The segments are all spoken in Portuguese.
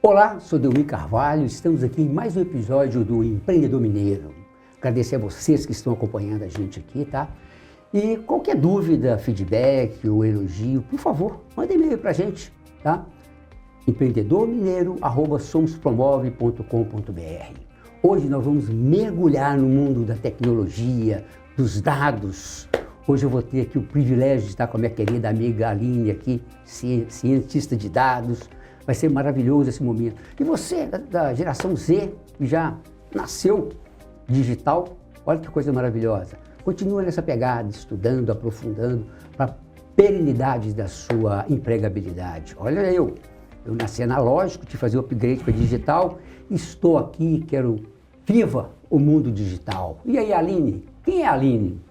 Olá, sou Delmi Carvalho, estamos aqui em mais um episódio do Empreendedor Mineiro. Agradecer a vocês que estão acompanhando a gente aqui, tá? E qualquer dúvida, feedback ou elogio, por favor, manda e-mail pra gente, tá? empreendedormineiro@somospromove.com.br. Hoje nós vamos mergulhar no mundo da tecnologia, dos dados. Hoje eu vou ter aqui o privilégio de estar com a minha querida amiga Aline aqui, cientista de dados. Vai ser maravilhoso esse momento. E você, da geração Z, que já nasceu digital, olha que coisa maravilhosa. Continua nessa pegada, estudando, aprofundando, para a perenidade da sua empregabilidade. Olha eu nasci analógico, tive que fazer o upgrade para digital, estou aqui, quero viva o mundo digital. E aí, Aline? Quem é a Aline?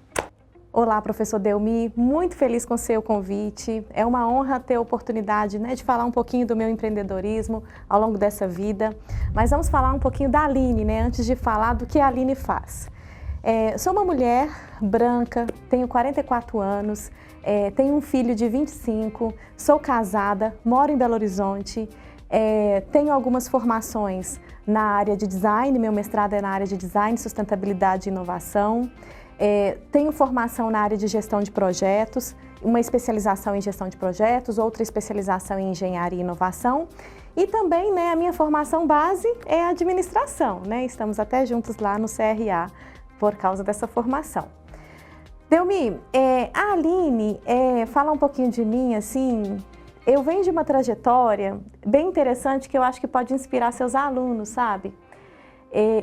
Olá, professor Delmi, muito feliz com o seu convite. É uma honra ter a oportunidade, de falar um pouquinho do meu empreendedorismo ao longo dessa vida. Mas vamos falar um pouquinho da Aline, antes de falar do que a Aline faz. Sou uma mulher branca, tenho 44 anos, tenho um filho de 25, sou casada, moro em Belo Horizonte, tenho algumas formações na área de design, meu mestrado é na área de design, sustentabilidade e inovação. Tenho formação na área de gestão de projetos, uma especialização em gestão de projetos, outra especialização em engenharia e inovação. E também, a minha formação base é administração, Estamos até juntos lá no CRA por causa dessa formação. Delmi, a Aline, fala um pouquinho de mim, assim, eu venho de uma trajetória bem interessante que eu acho que pode inspirar seus alunos, sabe?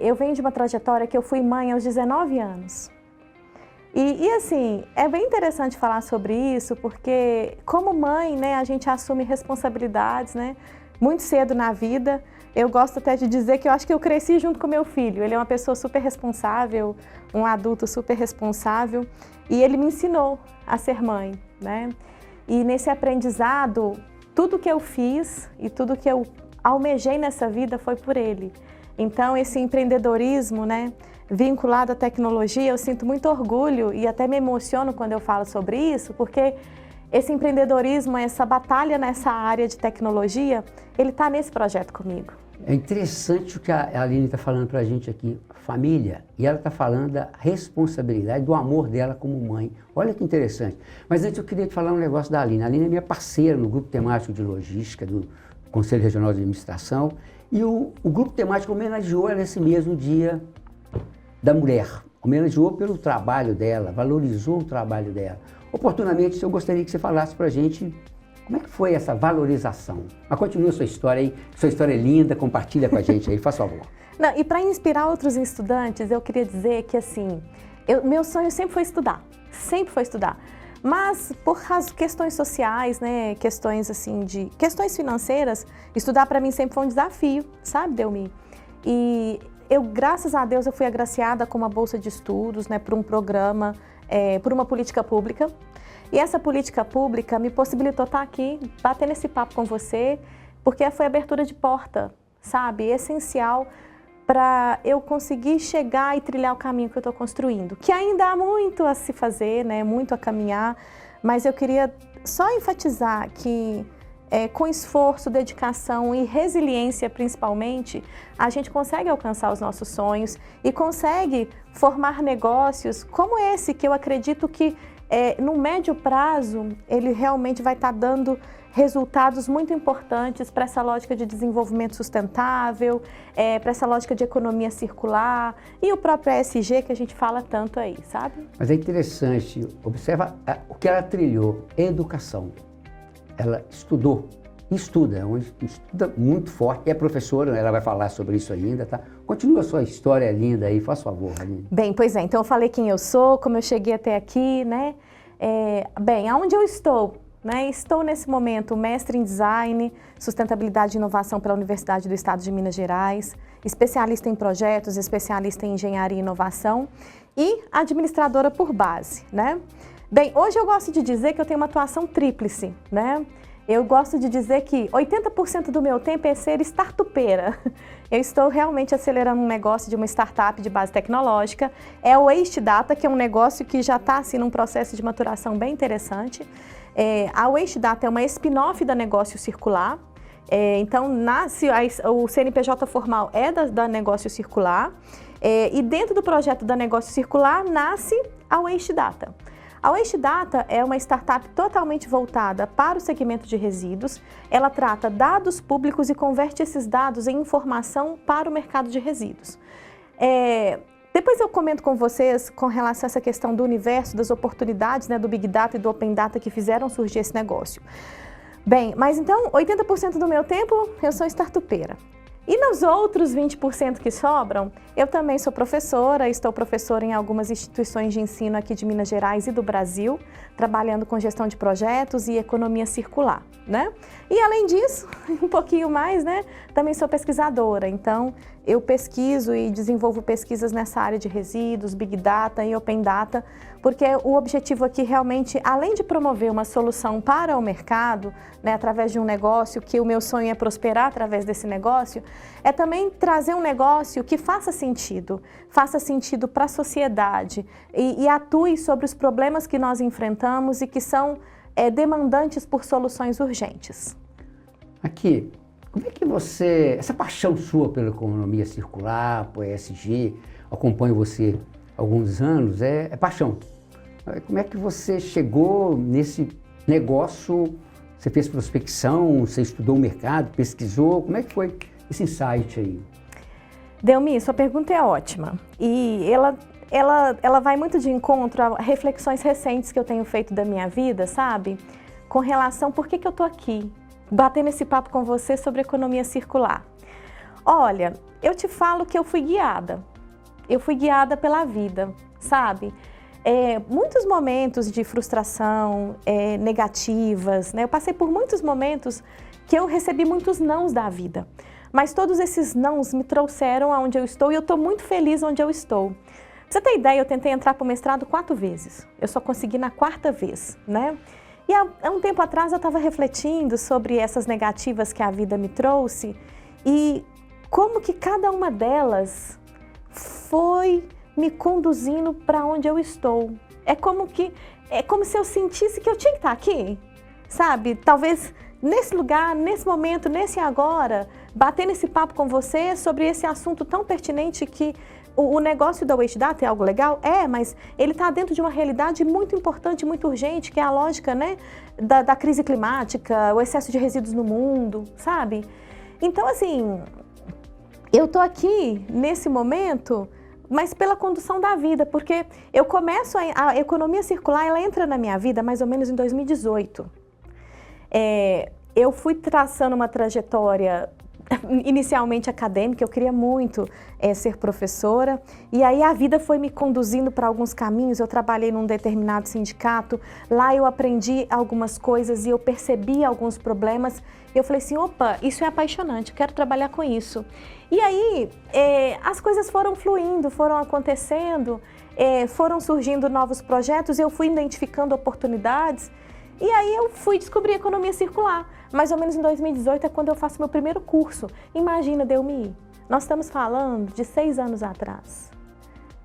Eu venho de uma trajetória que eu fui mãe aos 19 anos. E assim, é bem interessante falar sobre isso, porque como mãe, a gente assume responsabilidades, muito cedo na vida. Eu gosto até de dizer que eu acho que eu cresci junto com meu filho. Ele é uma pessoa super responsável, um adulto super responsável, e ele me ensinou a ser mãe, E nesse aprendizado, tudo que eu fiz e tudo que eu almejei nessa vida foi por ele. Então, esse empreendedorismo, vinculado à tecnologia, eu sinto muito orgulho e até me emociono quando eu falo sobre isso, porque esse empreendedorismo, essa batalha nessa área de tecnologia, ele está nesse projeto comigo. É interessante o que a Aline está falando para a gente aqui, família, e ela está falando da responsabilidade, do amor dela como mãe. Olha que interessante. Mas antes eu queria te falar um negócio da Aline. A Aline é minha parceira no grupo temático de logística do Conselho Regional de Administração, e o grupo temático homenageou ela nesse mesmo dia da mulher, homenageou pelo trabalho dela, valorizou o trabalho dela. Oportunamente, eu gostaria que você falasse para a gente como é que foi essa valorização. Mas continua a sua história aí, sua história é linda, compartilha com a gente aí, faz favor. Não, e para inspirar outros estudantes, eu queria dizer que assim, meu sonho sempre foi estudar, Mas por questões sociais, questões assim questões financeiras, estudar para mim sempre foi um desafio, sabe, Delmi? E graças a Deus, eu fui agraciada com uma bolsa de estudos, por um programa, por uma política pública. E essa política pública me possibilitou estar aqui, batendo esse papo com você, porque foi abertura de porta, sabe? Essencial para eu conseguir chegar e trilhar o caminho que eu estou construindo. Que ainda há muito a se fazer, muito a caminhar, mas eu queria só enfatizar que com esforço, dedicação e resiliência, principalmente, a gente consegue alcançar os nossos sonhos e consegue formar negócios como esse, que eu acredito que no médio prazo ele realmente vai estar dando resultados muito importantes para essa lógica de desenvolvimento sustentável, para essa lógica de economia circular e o próprio ESG que a gente fala tanto aí, sabe? Mas é interessante, observa o que ela trilhou, educação. Ela estuda muito forte, é professora, ela vai falar sobre isso ainda, tá? Continua a sua história linda aí, faz favor, Aline. Bem, pois é, então eu falei quem eu sou, como eu cheguei até aqui, Bem, aonde eu estou? Estou nesse momento mestre em design, sustentabilidade e inovação pela Universidade do Estado de Minas Gerais, especialista em projetos, especialista em engenharia e inovação e administradora por base, Bem, hoje eu gosto de dizer que eu tenho uma atuação tríplice, Eu gosto de dizer que 80% do meu tempo é ser startupeira. Eu estou realmente acelerando um negócio de uma startup de base tecnológica. É o Waste Data, que é um negócio que já está assim, num processo de maturação bem interessante. A Waste Data é uma spin-off da Negócio Circular, Então, o CNPJ formal é da Negócio Circular, e dentro do projeto da Negócio Circular nasce a Waste Data. A Waste Data é uma startup totalmente voltada para o segmento de resíduos. Ela trata dados públicos e converte esses dados em informação para o mercado de resíduos. Depois eu comento com vocês com relação a essa questão do universo, das oportunidades, né, do Big Data e do Open Data que fizeram surgir esse negócio. Bem, mas então 80% do meu tempo eu sou startupeira. E nos outros 20% que sobram, eu também sou professora, estou professora em algumas instituições de ensino aqui de Minas Gerais e do Brasil, trabalhando com gestão de projetos e economia circular, né? E além disso, um pouquinho mais, né? Também sou pesquisadora, então eu pesquiso e desenvolvo pesquisas nessa área de resíduos, Big Data e Open Data, porque o objetivo aqui realmente, além de promover uma solução para o mercado, né, através de um negócio, que o meu sonho é prosperar através desse negócio, é também trazer um negócio que faça sentido para a sociedade e atue sobre os problemas que nós enfrentamos e que são demandantes por soluções urgentes. Aqui, como é que você, essa paixão sua pela economia circular, por ESG, acompanho você há alguns anos, é paixão. Como é que você chegou nesse negócio? Você fez prospecção, você estudou o mercado, pesquisou, como é que foi esse insight aí? Delmi, sua pergunta é ótima e ela vai muito de encontro a reflexões recentes que eu tenho feito da minha vida, sabe? Com relação a por que eu tô aqui, batendo esse papo com você sobre economia circular. Olha, eu te falo que eu fui guiada pela vida, sabe? Muitos momentos de frustração, negativas, né? Eu passei por muitos momentos que eu recebi muitos nãos da vida, mas todos esses nãos me trouxeram aonde eu estou e eu estou muito feliz onde eu estou. Pra você ter ideia, eu tentei entrar para o mestrado 4 vezes, eu só consegui na 4ª vez, né? E há um tempo atrás eu estava refletindo sobre essas negativas que a vida me trouxe e como que cada uma delas foi me conduzindo para onde eu estou. É como se eu sentisse que eu tinha que estar aqui, sabe? Talvez nesse lugar, nesse momento, nesse agora, batendo esse papo com você sobre esse assunto tão pertinente que o negócio da Waste Data é algo legal? Mas ele está dentro de uma realidade muito importante, muito urgente, que é a lógica, né, da crise climática, o excesso de resíduos no mundo, sabe? Então, assim, eu estou aqui nesse momento, mas pela condução da vida, porque eu começo a economia circular, ela entra na minha vida mais ou menos em 2018. Eu fui traçando uma trajetória inicialmente acadêmica, eu queria muito ser professora, e aí a vida foi me conduzindo para alguns caminhos. Eu trabalhei num determinado sindicato, lá eu aprendi algumas coisas e eu percebi alguns problemas, e eu falei assim, opa, isso é apaixonante, eu quero trabalhar com isso. E aí as coisas foram fluindo, foram acontecendo, foram surgindo novos projetos, eu fui identificando oportunidades, e aí eu fui descobrir economia circular. Mais ou menos em 2018 é quando eu faço meu primeiro curso. Imagina, Delmi, nós estamos falando de 6 anos atrás.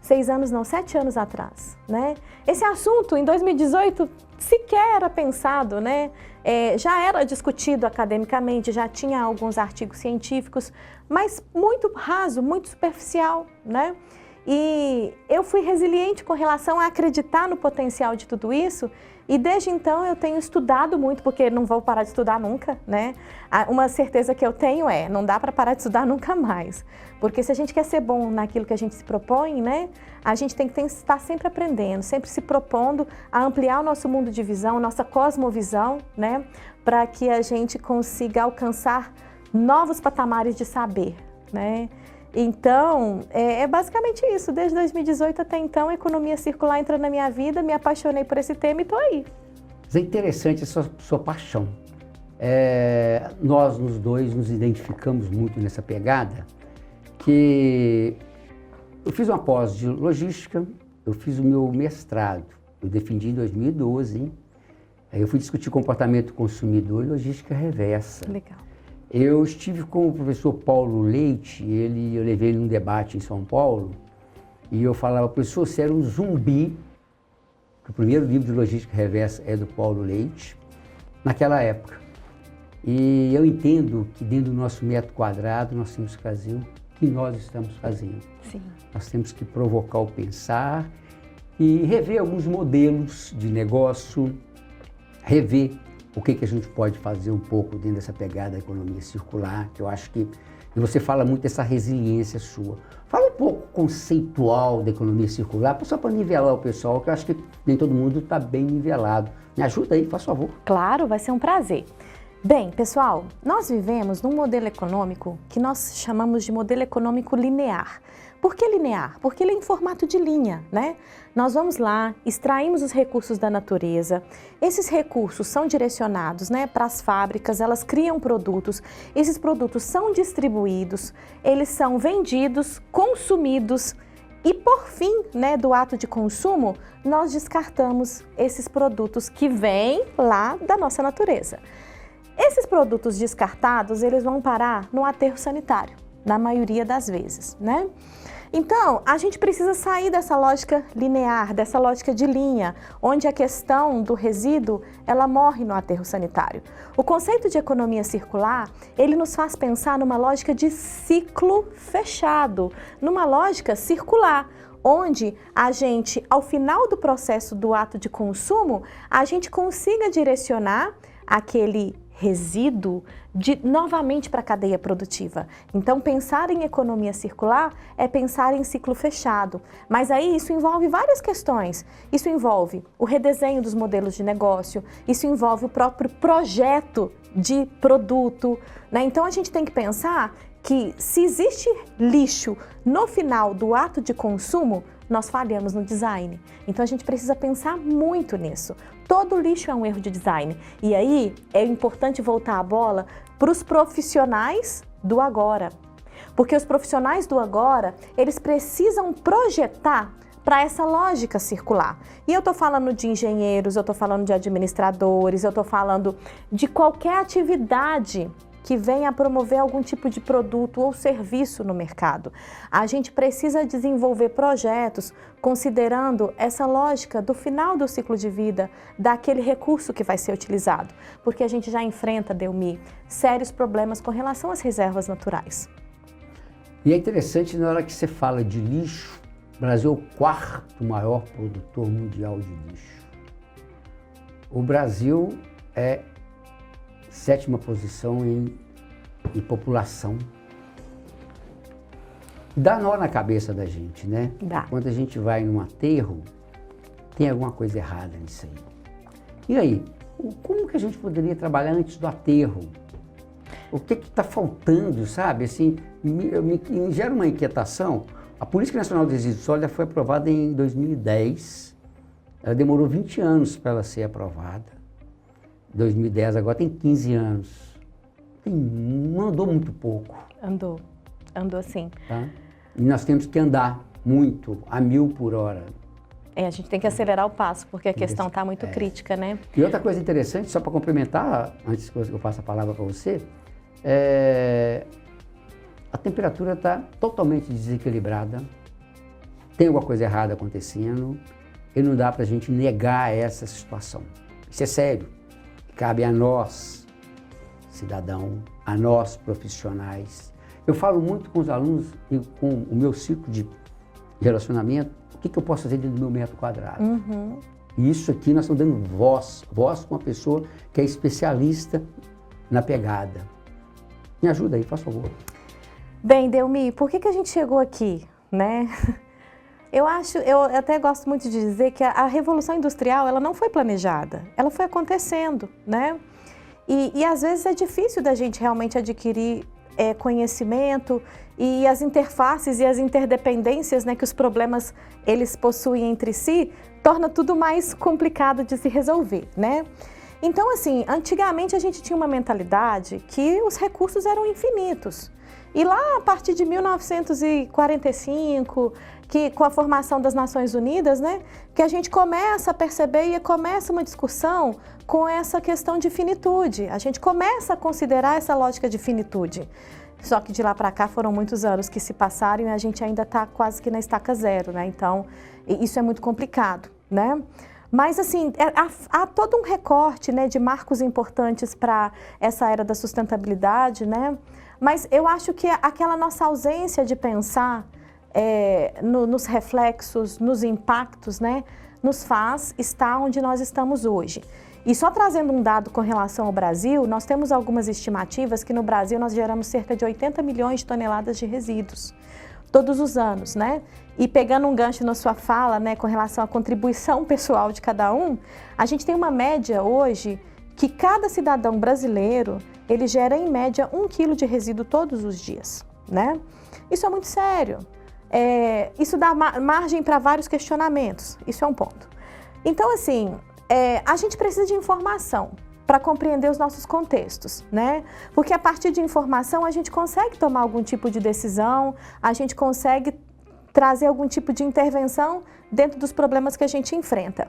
6 anos não, 7 anos atrás, né? Esse assunto em 2018 sequer era pensado, né? Já era discutido academicamente, já tinha alguns artigos científicos, mas muito raso, muito superficial, né? E eu fui resiliente com relação a acreditar no potencial de tudo isso. E desde então eu tenho estudado muito, porque não vou parar de estudar nunca, né? Uma certeza que eu tenho não dá para parar de estudar nunca mais. Porque se a gente quer ser bom naquilo que a gente se propõe, né? A gente tem que estar sempre aprendendo, sempre se propondo a ampliar o nosso mundo de visão, nossa cosmovisão, né? Para que a gente consiga alcançar novos patamares de saber, né? Então, é basicamente isso. Desde 2018 até então, a economia circular entra na minha vida, me apaixonei por esse tema e estou aí. É interessante a sua paixão. Nós, os dois, nos identificamos muito nessa pegada, que eu fiz uma pós de logística, eu fiz o meu mestrado, eu defendi em 2012, hein? Aí eu fui discutir comportamento do consumidor e logística reversa. Legal. Eu estive com o professor Paulo Leite, eu levei ele num debate em São Paulo, e eu falava, professor, você era um zumbi, que o primeiro livro de logística reversa é do Paulo Leite, naquela época. E eu entendo que dentro do nosso metro quadrado nós temos que fazer o que nós estamos fazendo. Sim. Nós temos que provocar o pensar e rever alguns modelos de negócio, rever o que a gente pode fazer um pouco dentro dessa pegada da economia circular, que eu acho que e você fala muito dessa resiliência sua. Fala um pouco conceitual da economia circular, só para nivelar o pessoal, que eu acho que nem todo mundo está bem nivelado. Me ajuda aí, faz favor. Claro, vai ser um prazer. Bem, pessoal, nós vivemos num modelo econômico que nós chamamos de modelo econômico linear. Por que linear? Porque ele é em formato de linha, né? Nós vamos lá, extraímos os recursos da natureza, esses recursos são direcionados, né, para as fábricas, elas criam produtos, esses produtos são distribuídos, eles são vendidos, consumidos e por fim, né, do ato de consumo, nós descartamos esses produtos que vêm lá da nossa natureza. Esses produtos descartados, eles vão parar no aterro sanitário, na maioria das vezes, né? Então, a gente precisa sair dessa lógica linear, dessa lógica de linha, onde a questão do resíduo, ela morre no aterro sanitário. O conceito de economia circular, ele nos faz pensar numa lógica de ciclo fechado, numa lógica circular, onde a gente, ao final do processo do ato de consumo, a gente consiga direcionar aquele resíduo novamente para a cadeia produtiva. Então, pensar em economia circular é pensar em ciclo fechado. Mas aí isso envolve várias questões. Isso envolve o redesenho dos modelos de negócio, isso envolve o próprio projeto de produto, né? Então, a gente tem que pensar que se existe lixo no final do ato de consumo, nós falhamos no design. Então a gente precisa pensar muito nisso. Todo lixo é um erro de design. E aí é importante voltar a bola para os profissionais do agora. Porque os profissionais do agora, eles precisam projetar para essa lógica circular. E eu estou falando de engenheiros, eu estou falando de administradores, eu estou falando de qualquer atividade que venha a promover algum tipo de produto ou serviço no mercado. A gente precisa desenvolver projetos considerando essa lógica do final do ciclo de vida daquele recurso que vai ser utilizado, porque a gente já enfrenta, Delmi, sérios problemas com relação às reservas naturais. E é interessante na hora que você fala de lixo, o Brasil é o quarto maior produtor mundial de lixo. O Brasil é sétima posição em população. Dá nó na cabeça da gente, né? Dá. Quando a gente vai num aterro, tem alguma coisa errada nisso aí. E aí, como que a gente poderia trabalhar antes do aterro? O que está faltando, sabe? Assim, me gera uma inquietação. A Política Nacional de Resíduos Sólidos foi aprovada em 2010. Ela demorou 20 anos para ela ser aprovada. 2010, agora tem 15 anos. Não andou muito pouco. Andou sim. Tá? E nós temos que andar muito, a 1000 por hora. A gente tem que acelerar o passo, porque a questão está muito crítica, né? E outra coisa interessante, só para complementar, antes que eu passe a palavra para você, a temperatura está totalmente desequilibrada, tem alguma coisa errada acontecendo, e não dá para a gente negar essa situação. Isso é sério. Cabe a nós, cidadão, a nós, profissionais. Eu falo muito com os alunos e com o meu ciclo de relacionamento, o que eu posso fazer dentro do meu metro quadrado. Uhum. E isso aqui nós estamos dando voz com uma pessoa que é especialista na pegada. Me ajuda aí, faz favor. Bem, Delmi, por que a gente chegou aqui, né? Eu até gosto muito de dizer que a Revolução Industrial, ela não foi planejada, ela foi acontecendo, né? E às vezes é difícil da gente realmente adquirir conhecimento e as interfaces e as interdependências, né, que os problemas eles possuem entre si, torna tudo mais complicado de se resolver, né? Então, assim, antigamente a gente tinha uma mentalidade que os recursos eram infinitos. E lá, a partir de 1945, que com a formação das Nações Unidas, né, que a gente começa a perceber e começa uma discussão com essa questão de finitude. A gente começa a considerar essa lógica de finitude. Só que de lá para cá foram muitos anos que se passaram e a gente ainda está quase que na estaca zero, né? Então, isso é muito complicado, né? Mas, assim, há todo um recorte, né, de marcos importantes para essa era da sustentabilidade, né? Mas eu acho que aquela nossa ausência de pensar nos reflexos, nos impactos, né, nos faz estar onde nós estamos hoje. E só trazendo um dado com relação ao Brasil, nós temos algumas estimativas que no Brasil nós geramos cerca de 80 milhões de toneladas de resíduos todos os anos, né? E pegando um gancho na sua fala, né, com relação à contribuição pessoal de cada um, a gente tem uma média hoje que cada cidadão brasileiro, ele gera em média 1 quilo de resíduo todos os dias, né? Isso é muito sério. Isso dá margem para vários questionamentos, isso é um ponto. Então, assim, a gente precisa de informação para compreender os nossos contextos, né? Porque a partir de informação a gente consegue tomar algum tipo de decisão, a gente consegue trazer algum tipo de intervenção dentro dos problemas que a gente enfrenta.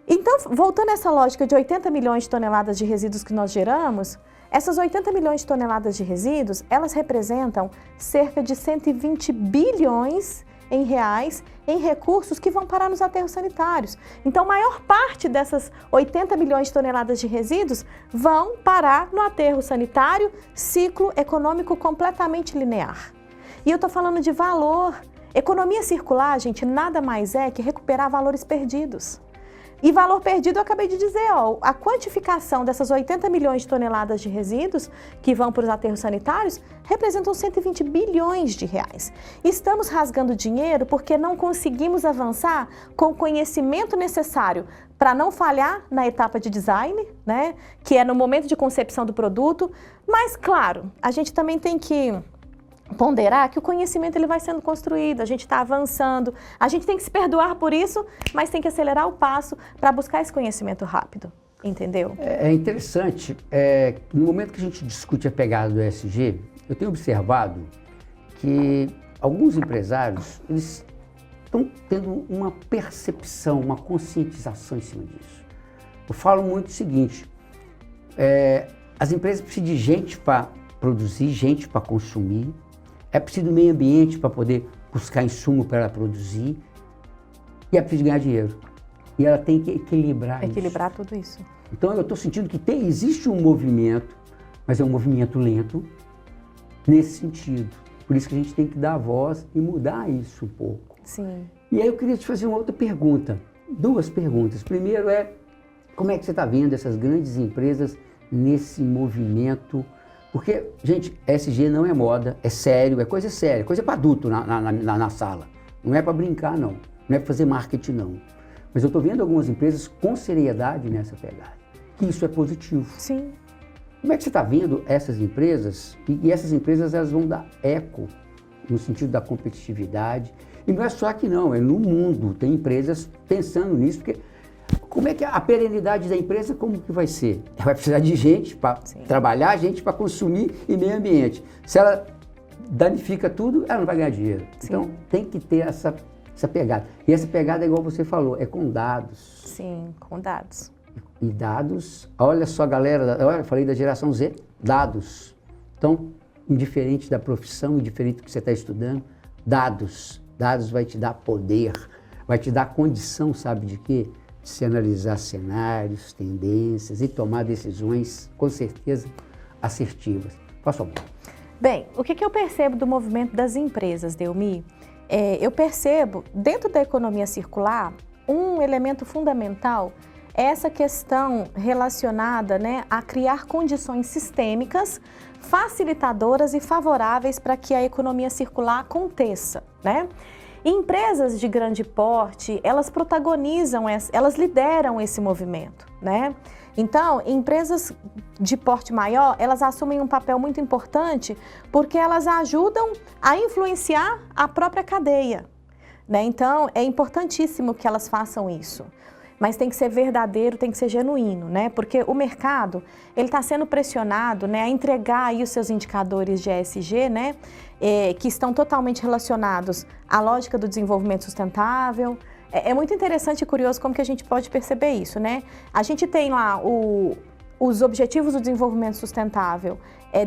Então, voltando a essa lógica de 80 milhões de toneladas de resíduos que nós geramos, essas 80 milhões de toneladas de resíduos, elas representam cerca de 120 bilhões em reais em recursos que vão parar nos aterros sanitários. Então, a maior parte dessas 80 milhões de toneladas de resíduos vão parar no aterro sanitário, ciclo econômico completamente linear. E eu estou falando de valor. Economia circular, gente, nada mais é que recuperar valores perdidos. E valor perdido, eu acabei de dizer, ó, a quantificação dessas 80 milhões de toneladas de resíduos que vão para os aterros sanitários representam 120 bilhões de reais. Estamos rasgando dinheiro porque não conseguimos avançar com o conhecimento necessário para não falhar na etapa de design, né, que é no momento de concepção do produto. Mas, claro, a gente também tem que ponderar que o conhecimento ele vai sendo construído, a gente está avançando, a gente tem que se perdoar por isso, mas tem que acelerar o passo para buscar esse conhecimento rápido, entendeu? É interessante, no momento que a gente discute a pegada do ESG, eu tenho observado que alguns empresários, eles estão tendo uma percepção, uma conscientização em cima disso. Eu falo muito o seguinte, as empresas precisam de gente para produzir, gente para consumir, é preciso meio ambiente para poder buscar insumo para ela produzir e é preciso ganhar dinheiro. E ela tem que equilibrar isso. Equilibrar tudo isso. Então eu estou sentindo que existe um movimento, mas é um movimento lento nesse sentido. Por isso que a gente tem que dar voz e mudar isso um pouco. Sim. E aí eu queria te fazer uma outra pergunta, 2 perguntas. Primeiro como é que você está vendo essas grandes empresas nesse movimento? Porque, gente, ESG não é moda, é sério, é coisa séria, coisa para adulto na sala. Não é para brincar, não. Não é para fazer marketing, não. Mas eu estou vendo algumas empresas com seriedade nessa pegada. Que isso é positivo. Sim. Como é que você está vendo essas empresas? E essas empresas, elas vão dar eco no sentido da competitividade. E não é só aqui, não. É no mundo. Tem empresas pensando nisso, porque como é que a perenidade da empresa, como que vai ser? Ela vai precisar de gente para trabalhar, gente para consumir e meio ambiente. Se ela danifica tudo, ela não vai ganhar dinheiro. Sim. Então, tem que ter essa pegada. E essa pegada, igual você falou, é com dados. Sim, com dados. E dados, olha só, galera, eu falei da geração Z, dados. Então, indiferente da profissão, indiferente do que você está estudando, dados. Dados vai te dar poder, vai te dar condição, sabe de quê? De se analisar cenários, tendências e tomar decisões, com certeza, assertivas. Posso falar? Bem, o que eu percebo do movimento das empresas, Delmi? Eu percebo, dentro da economia circular, um elemento fundamental é essa questão relacionada, né, a criar condições sistêmicas, facilitadoras e favoráveis para que a economia circular aconteça, né? Empresas de grande porte, elas protagonizam, elas lideram esse movimento, né? Então, empresas de porte maior, elas assumem um papel muito importante porque elas ajudam a influenciar a própria cadeia, né? Então, é importantíssimo que elas façam isso. Mas tem que ser verdadeiro, tem que ser genuíno, né? Porque o mercado, ele está sendo pressionado, né, a entregar aí os seus indicadores de ESG, né, que estão totalmente relacionados à lógica do desenvolvimento sustentável. É muito interessante e curioso como que a gente pode perceber isso, né? A gente tem lá os Objetivos do Desenvolvimento Sustentável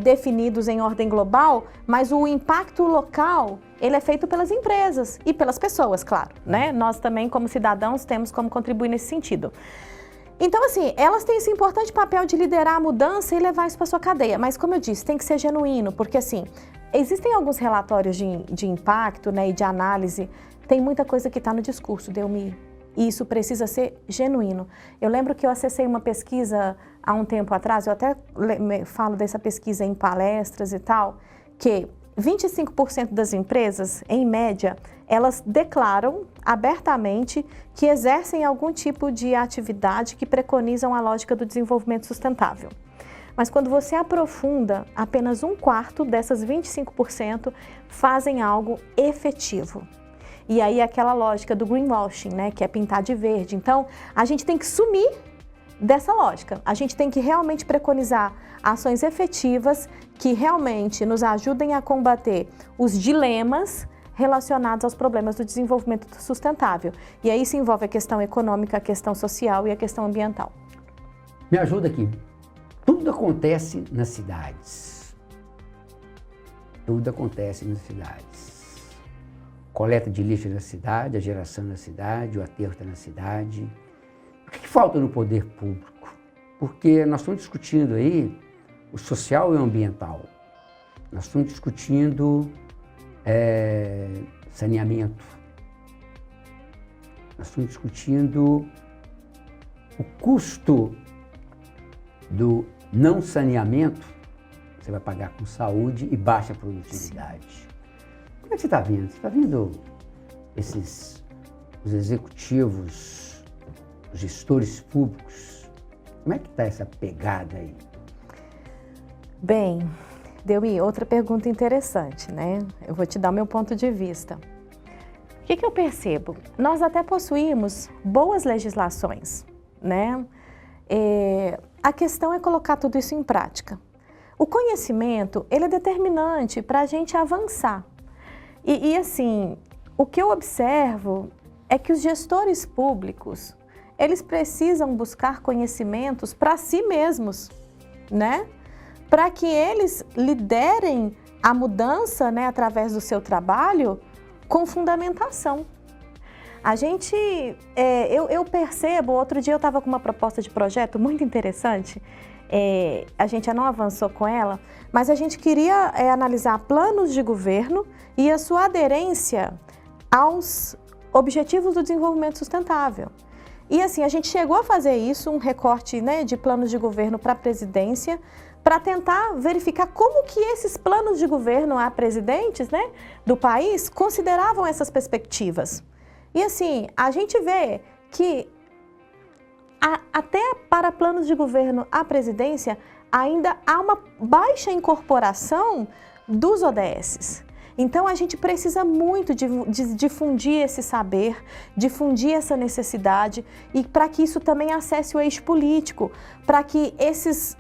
definidos em ordem global, mas o impacto local, ele é feito pelas empresas e pelas pessoas, claro, né? Nós também, como cidadãos, temos como contribuir nesse sentido. Então, assim, elas têm esse importante papel de liderar a mudança e levar isso para sua cadeia, mas, como eu disse, tem que ser genuíno, porque, assim, existem alguns relatórios de impacto, né, e de análise, tem muita coisa que está no discurso, Delmi. E isso precisa ser genuíno. Eu lembro que eu acessei uma pesquisa há um tempo atrás, eu até falo dessa pesquisa em palestras e tal, que 25% das empresas, em média, elas declaram abertamente que exercem algum tipo de atividade que preconizam a lógica do desenvolvimento sustentável. Mas quando você aprofunda, apenas 1/4 dessas 25% fazem algo efetivo. E aí aquela lógica do greenwashing, né, que é pintar de verde. Então, a gente tem que sumir dessa lógica. A gente tem que realmente preconizar ações efetivas que realmente nos ajudem a combater os dilemas relacionados aos problemas do desenvolvimento sustentável. E aí se envolve a questão econômica, a questão social e a questão ambiental. Me ajuda aqui. Tudo acontece nas cidades. Tudo acontece nas cidades. Coleta de lixo na cidade, a geração na cidade, o aterro está na cidade. O que falta no poder público? Porque nós estamos discutindo aí o social e o ambiental. Nós estamos discutindo saneamento. Nós estamos discutindo o custo do não saneamento. Você vai pagar com saúde e baixa produtividade. Sim. Como é que você está vendo? Você está vendo os executivos, os gestores públicos? Como é que está essa pegada aí? Bem, Delmi, outra pergunta interessante, né? Eu vou te dar o meu ponto de vista. O que eu percebo? Nós até possuímos boas legislações, né? A questão é colocar tudo isso em prática. O conhecimento, ele é determinante para a gente avançar. E assim, o que eu observo é que os gestores públicos, eles precisam buscar conhecimentos para si mesmos, né? Para que eles liderem a mudança, né, através do seu trabalho com fundamentação. A gente, eu percebo, outro dia eu estava com uma proposta de projeto muito interessante, a gente já não avançou com ela, mas a gente queria analisar planos de governo e a sua aderência aos Objetivos do Desenvolvimento Sustentável. E assim, a gente chegou a fazer isso, um recorte, né, de planos de governo para a presidência, para tentar verificar como que esses planos de governo a presidentes, né, do país consideravam essas perspectivas. E assim, a gente vê que até para planos de governo à presidência, ainda há uma baixa incorporação dos ODSs. Então, a gente precisa muito de difundir esse saber, difundir essa necessidade e para que isso também acesse o eixo político, para que essas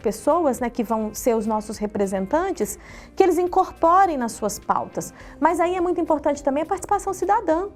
pessoas, né, que vão ser os nossos representantes, que eles incorporem nas suas pautas. Mas aí é muito importante também a participação cidadã,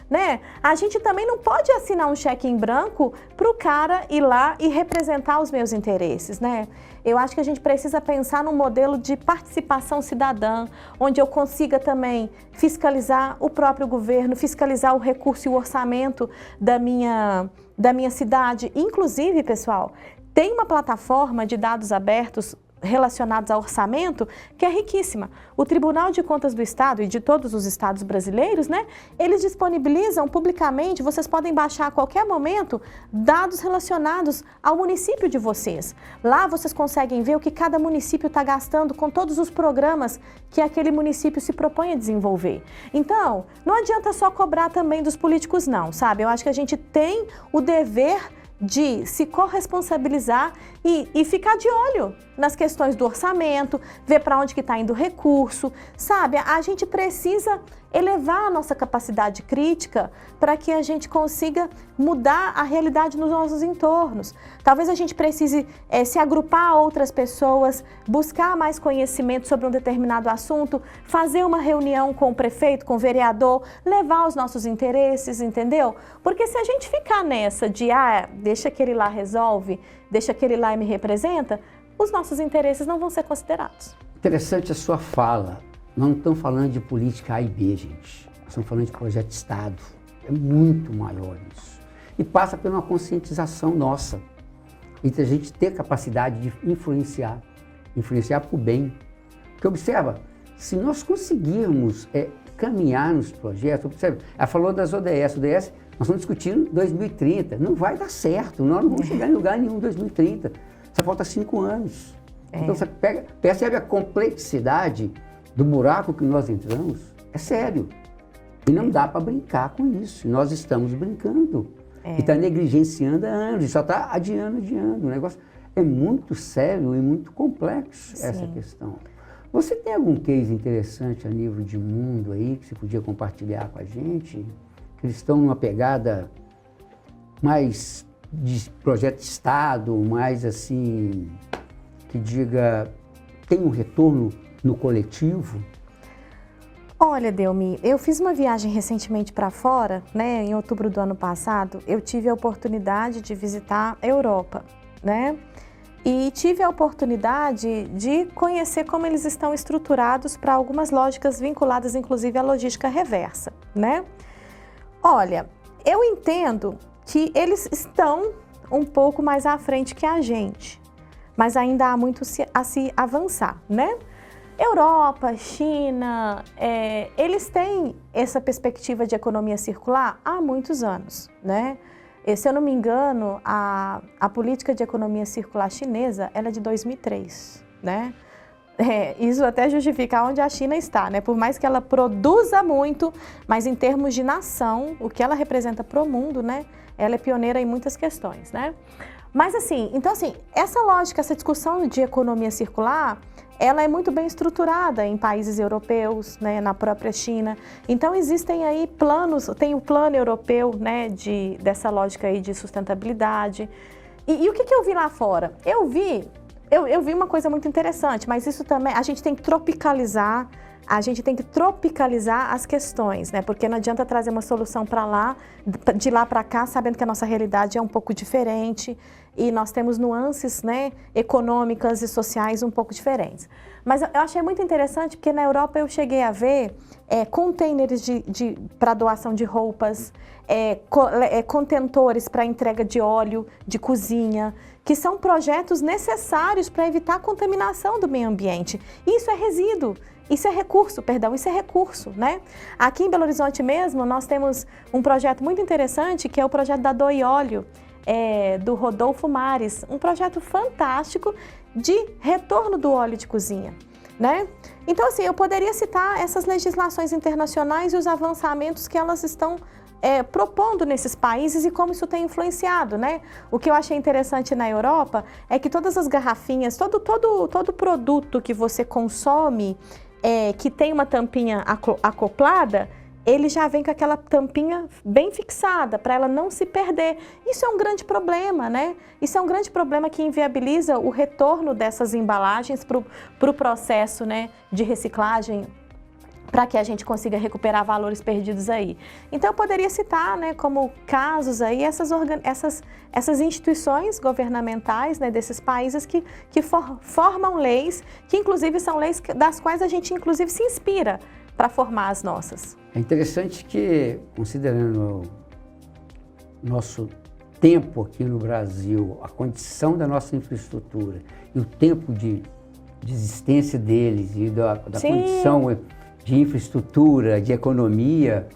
né? A gente também não pode assinar um cheque em branco para o cara ir lá e representar os meus interesses, né? Eu acho que a gente precisa pensar num modelo de participação cidadã, onde eu consiga também fiscalizar o próprio governo, fiscalizar o recurso e o orçamento da minha cidade. Inclusive, pessoal, tem uma plataforma de dados abertos relacionados ao orçamento que é riquíssima. O Tribunal de Contas do Estado e de todos os estados brasileiros, né, eles disponibilizam publicamente, vocês podem baixar a qualquer momento, dados relacionados ao município de vocês. Lá vocês conseguem ver o que cada município está gastando com todos os programas que aquele município se propõe a desenvolver. Então, não adianta só cobrar também dos políticos não, sabe? Eu acho que a gente tem o dever de se corresponsabilizar e ficar de olho nas questões do orçamento, ver para onde que está indo o recurso, sabe? A gente precisa elevar a nossa capacidade crítica para que a gente consiga mudar a realidade nos nossos entornos. Talvez a gente precise se agrupar a outras pessoas, buscar mais conhecimento sobre um determinado assunto, fazer uma reunião com o prefeito, com o vereador, levar os nossos interesses, entendeu? Porque se a gente ficar nessa de, deixa que ele lá resolve, deixa que ele lá me representa, os nossos interesses não vão ser considerados. Interessante a sua fala. Nós não estamos falando de política A e B, gente. Nós estamos falando de projeto de Estado. É muito maior isso. E passa por uma conscientização nossa. E a gente ter capacidade de influenciar para o bem. Porque observa, se nós conseguirmos caminhar nos projetos, observa, ela falou das ODS. ODS, nós estamos discutindo 2030. Não vai dar certo, nós não vamos chegar em lugar nenhum em 2030. Só falta 5 anos. Então você percebe a complexidade do buraco que nós entramos. É sério. E não dá para brincar com isso. Nós estamos brincando. E está negligenciando há anos. E só está adiando. O negócio é muito sério e muito complexo, essa questão. Você tem algum case interessante a nível de mundo aí que você podia compartilhar com a gente? Que eles estão numa pegada mais de projeto de Estado, mais assim, que diga, tem um retorno no coletivo? Olha, Delmi, eu fiz uma viagem recentemente para fora, né? Em outubro do ano passado, eu tive a oportunidade de visitar a Europa, né? E tive a oportunidade de conhecer como eles estão estruturados para algumas lógicas vinculadas, inclusive, à logística reversa, né? Olha, eu entendo que eles estão um pouco mais à frente que a gente, mas ainda há muito a se avançar, né? Europa, China, eles têm essa perspectiva de economia circular há muitos anos, né? E, se eu não me engano, a política de economia circular chinesa, ela é de 2003, né? Isso até justifica onde a China está, né? Por mais que ela produza muito, mas em termos de nação, o que ela representa para o mundo, né? Ela é pioneira em muitas questões, né? Mas assim, então assim, essa lógica, essa discussão de economia circular, ela é muito bem estruturada em países europeus, né, na própria China. Então existem aí planos, tem o plano europeu, né, dessa lógica aí de sustentabilidade. E o que eu vi lá fora? Eu vi uma coisa muito interessante, mas isso também, a gente tem que tropicalizar as questões, né? Porque não adianta trazer uma solução para lá, de lá para cá, sabendo que a nossa realidade é um pouco diferente e nós temos nuances, né, econômicas e sociais um pouco diferentes. Mas eu achei muito interessante porque na Europa eu cheguei a ver containers para doação de roupas, contentores para entrega de óleo, de cozinha, que são projetos necessários para evitar a contaminação do meio ambiente. Isso é resíduo. Isso é recurso, né? Aqui em Belo Horizonte mesmo, nós temos um projeto muito interessante, que é o projeto da Doe Óleo, do Rodolfo Mares, um projeto fantástico de retorno do óleo de cozinha, né? Então, assim, eu poderia citar essas legislações internacionais e os avançamentos que elas estão propondo nesses países e como isso tem influenciado, né? O que eu achei interessante na Europa é que todas as garrafinhas, todo produto que você consome, que tem uma tampinha acoplada, ele já vem com aquela tampinha bem fixada, para ela não se perder. Isso é um grande problema, né? Isso é um grande problema que inviabiliza o retorno dessas embalagens para o processo, né, de reciclagem, para que a gente consiga recuperar valores perdidos aí. Então, eu poderia citar, né, como casos aí, essas instituições governamentais, né, desses países que formam leis, que inclusive são leis das quais a gente inclusive se inspira para formar as nossas. É interessante que, considerando o nosso tempo aqui no Brasil, a condição da nossa infraestrutura e o tempo de existência deles e da condição de infraestrutura, de economia,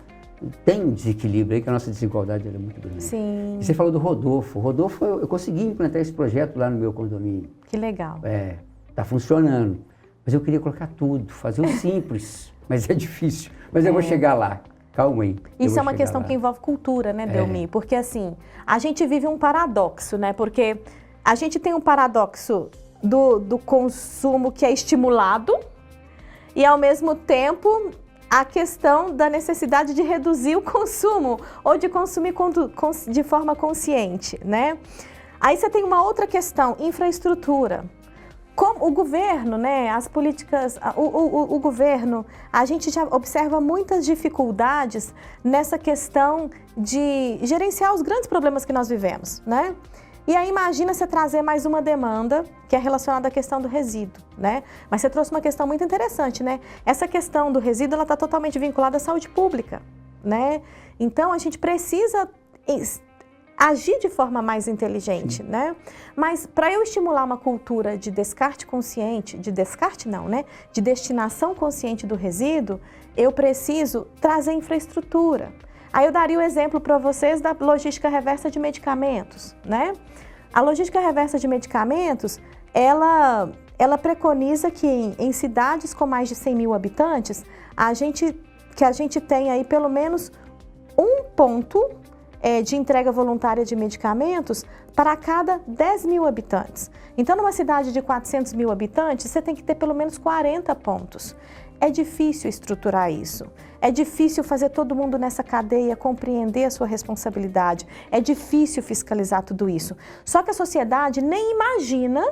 tem um desequilíbrio aí, que a nossa desigualdade é muito grande. Sim. E você falou do Rodolfo. Rodolfo, eu consegui implantar esse projeto lá no meu condomínio. Que legal. Está funcionando. Mas eu queria colocar tudo, fazer o simples, mas é difícil. Mas eu vou chegar lá. Calma aí. Isso é uma questão que envolve cultura, né, Delmi? Porque assim, a gente vive um paradoxo, né? Porque a gente tem um paradoxo do consumo que é estimulado, e, ao mesmo tempo, a questão da necessidade de reduzir o consumo ou de consumir de forma consciente, né? Aí você tem uma outra questão, infraestrutura. Como o governo, né, as políticas, o governo, a gente já observa muitas dificuldades nessa questão de gerenciar os grandes problemas que nós vivemos, né? E aí imagina você trazer mais uma demanda que é relacionada à questão do resíduo, né? Mas você trouxe uma questão muito interessante, né? Essa questão do resíduo, ela está totalmente vinculada à saúde pública, né? Então a gente precisa agir de forma mais inteligente, né? Mas para eu estimular uma cultura de descarte consciente, de descarte não, né? De destinação consciente do resíduo, eu preciso trazer infraestrutura. Aí eu daria o exemplo para vocês da logística reversa de medicamentos, né? A logística reversa de medicamentos, ela preconiza que em cidades com mais de 100 mil habitantes, a gente tenha aí pelo menos um ponto de entrega voluntária de medicamentos para cada 10 mil habitantes. Então, numa cidade de 400 mil habitantes, você tem que ter pelo menos 40 pontos. É difícil estruturar isso. É difícil fazer todo mundo nessa cadeia compreender a sua responsabilidade. É difícil fiscalizar tudo isso. Só que a sociedade nem imagina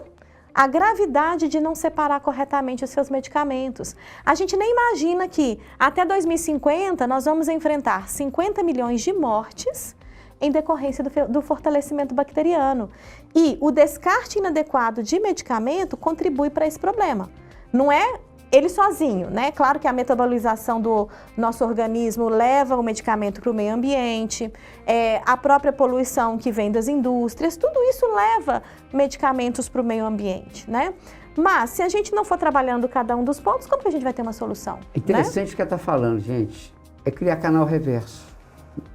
a gravidade de não separar corretamente os seus medicamentos. A gente nem imagina que até 2050 nós vamos enfrentar 50 milhões de mortes em decorrência do fortalecimento bacteriano. E o descarte inadequado de medicamento contribui para esse problema. Não é ele sozinho, né? Claro que a metabolização do nosso organismo leva o medicamento para o meio ambiente, a própria poluição que vem das indústrias, tudo isso leva medicamentos para o meio ambiente, né? Mas se a gente não for trabalhando cada um dos pontos, como que a gente vai ter uma solução? É interessante o que ela está falando, gente, é criar canal reverso.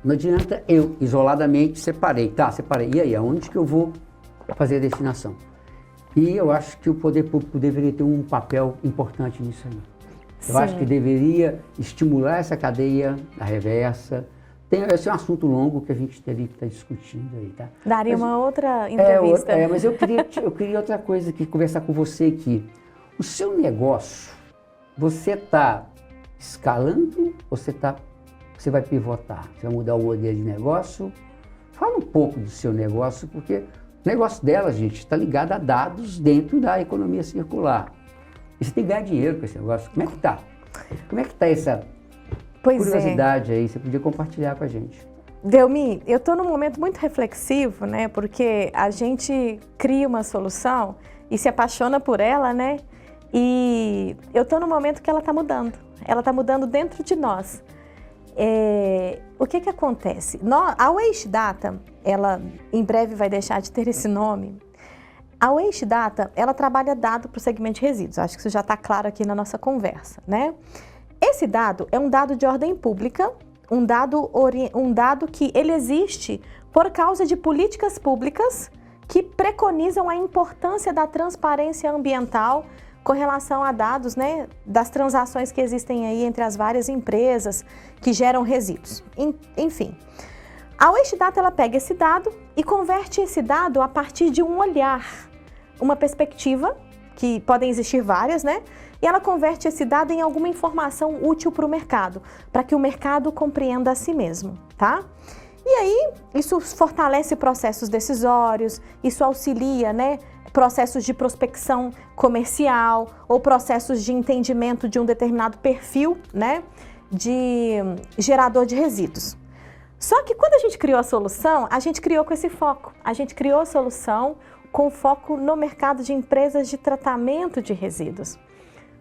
Não adianta eu, isoladamente, separei. E aí, aonde que eu vou fazer a destinação? E eu acho que o poder público deveria ter um papel importante nisso aí. Eu acho que deveria estimular essa cadeia, a reversa. Esse é um assunto longo que a gente teria que estar discutindo aí, tá? Daria uma outra entrevista. Mas eu queria outra coisa aqui, conversar com você aqui. O seu negócio, você está escalando ou você vai pivotar? Você vai mudar o modelo de negócio? Fala um pouco do seu negócio, porque o negócio dela, gente, está ligado a dados dentro da economia circular. E você tem que ganhar dinheiro com esse negócio. Como é que está? Como é que está essa curiosidade aí? Você podia compartilhar com a gente. Delmi, eu estou num momento muito reflexivo, né? Porque a gente cria uma solução e se apaixona por ela, né? E eu estou num momento que ela está mudando. Ela está mudando dentro de nós. O que acontece? A Waste Data, ela em breve vai deixar de ter esse nome. A Waste Data, ela trabalha dado para o segmento de resíduos. Acho que isso já está claro aqui na nossa conversa, né? Esse dado é um dado de ordem pública, um dado que ele existe por causa de políticas públicas que preconizam a importância da transparência ambiental com relação a dados, né, das transações que existem aí entre as várias empresas que geram resíduos. Enfim, a Waste Data, ela pega esse dado e converte esse dado a partir de um olhar, uma perspectiva, que podem existir várias, né? E ela converte esse dado em alguma informação útil para o mercado, para que o mercado compreenda a si mesmo, tá? E aí, isso fortalece processos decisórios, isso auxilia, né, processos de prospecção comercial ou processos de entendimento de um determinado perfil, né, de gerador de resíduos. Só que quando a gente criou a solução, a gente criou com esse foco. A gente criou a solução com foco no mercado de empresas de tratamento de resíduos.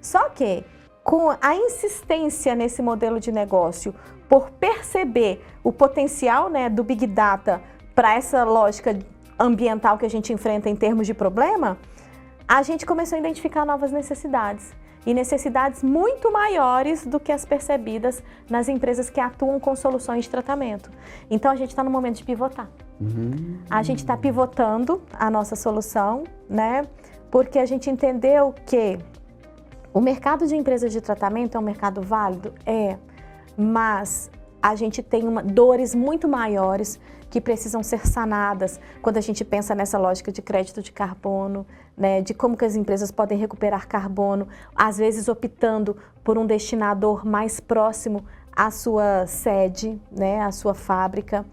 Só que com a insistência nesse modelo de negócio, por perceber o potencial, né, do Big Data para essa lógica ambiental que a gente enfrenta em termos de problema, a gente começou a identificar novas necessidades. E necessidades muito maiores do que as percebidas nas empresas que atuam com soluções de tratamento. Então a gente está no momento de pivotar. A gente está pivotando a nossa solução, né? Porque a gente entendeu que o mercado de empresas de tratamento é um mercado válido? Mas a gente tem dores muito maiores que precisam ser sanadas quando a gente pensa nessa lógica de crédito de carbono, né, de como que as empresas podem recuperar carbono, às vezes optando por um destinador mais próximo à sua sede, né, à sua fábrica.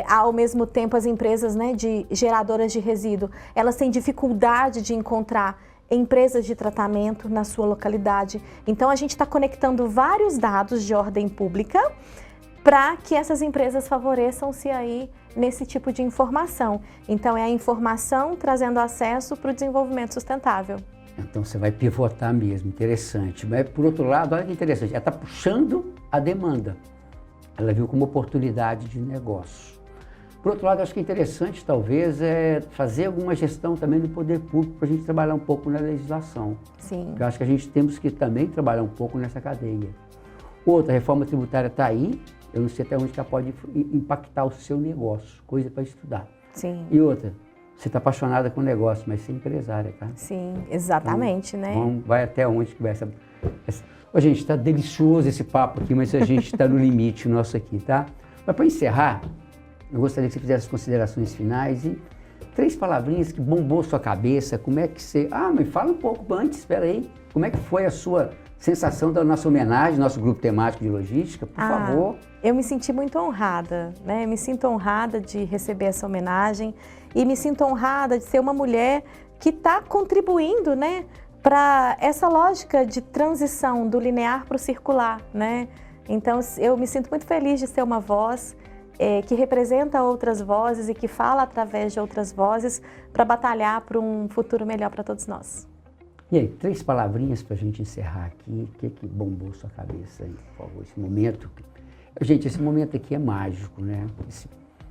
Ao mesmo tempo, as empresas, né, de geradoras de resíduo, elas têm dificuldade de encontrar empresas de tratamento na sua localidade. Então, a gente está conectando vários dados de ordem pública para que essas empresas favoreçam-se aí nesse tipo de informação. Então, é a informação trazendo acesso para o desenvolvimento sustentável. Então, você vai pivotar mesmo, interessante. Mas, por outro lado, olha que interessante, ela está puxando a demanda. Ela viu como oportunidade de negócio. Por outro lado, acho que é interessante, talvez, fazer alguma gestão também do poder público para a gente trabalhar um pouco na legislação. Sim. Eu acho que a gente temos que também trabalhar um pouco nessa cadeia. Outra, a reforma tributária está aí, eu não sei até onde ela pode impactar o seu negócio, coisa para estudar. Sim. E outra, você está apaixonada com o negócio, mas você é empresária, tá? Sim, exatamente, então, né? Vai até onde que vai essa... Ô, gente, está delicioso esse papo aqui, mas a gente está no limite nosso aqui, tá? Mas para encerrar, eu gostaria que você fizesse as considerações finais e 3 palavrinhas que bombou sua cabeça, como é que você... mas fala um pouco antes, espera aí. Como é que foi a sua sensação da nossa homenagem, nosso grupo temático de logística, por favor? Eu me senti muito honrada, né? Me sinto honrada de receber essa homenagem e me sinto honrada de ser uma mulher que está contribuindo, né, para essa lógica de transição do linear para o circular, né? Então, eu me sinto muito feliz de ser uma voz que representa outras vozes e que fala através de outras vozes para batalhar por um futuro melhor para todos nós. E aí, 3 palavrinhas para a gente encerrar aqui. O que bombou sua cabeça aí, por favor? Esse momento. Gente, esse momento aqui é mágico, né?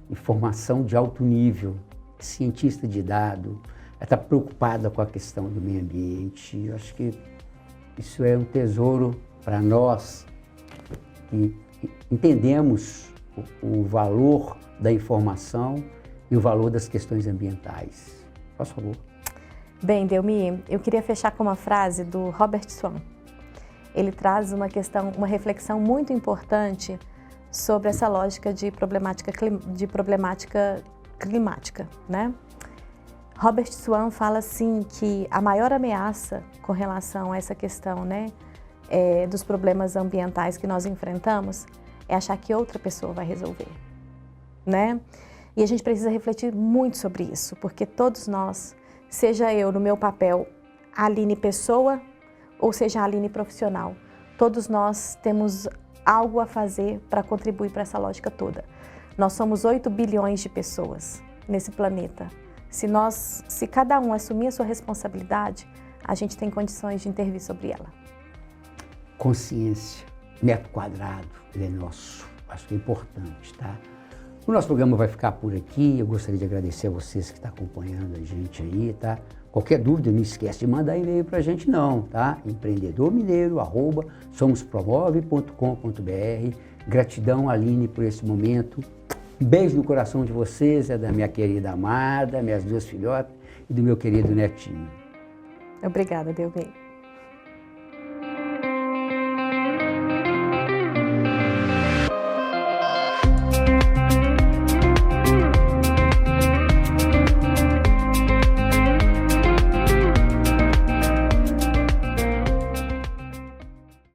Informação de alto nível, cientista de dado, está preocupada com a questão do meio ambiente. Eu acho que isso é um tesouro para nós que entendemos o valor da informação e o valor das questões ambientais. Por favor. Bem, Delmi, eu queria fechar com uma frase do Robert Swan. Ele traz uma reflexão muito importante sobre essa lógica de problemática climática, né? Robert Swan fala assim que a maior ameaça com relação a essa questão, né, dos problemas ambientais que nós enfrentamos é achar que outra pessoa vai resolver, né? E a gente precisa refletir muito sobre isso, porque todos nós, seja eu no meu papel Aline pessoa ou seja Aline profissional, todos nós temos algo a fazer para contribuir para essa lógica toda. Nós somos 8 bilhões de pessoas nesse planeta. Se cada um assumir a sua responsabilidade, a gente tem condições de intervir sobre ela. Consciência, metro quadrado, ele é nosso. Acho que é importante, tá? O nosso programa vai ficar por aqui. Eu gostaria de agradecer a vocês que estão acompanhando a gente aí, tá? Qualquer dúvida, não esquece de mandar e-mail pra gente não, tá? empreendedormineiro@somospromove.com.br. Gratidão, Aline, por esse momento. Um beijo no coração de vocês, da minha querida amada, minhas 2 filhotas e do meu querido netinho. Obrigada, Delmi.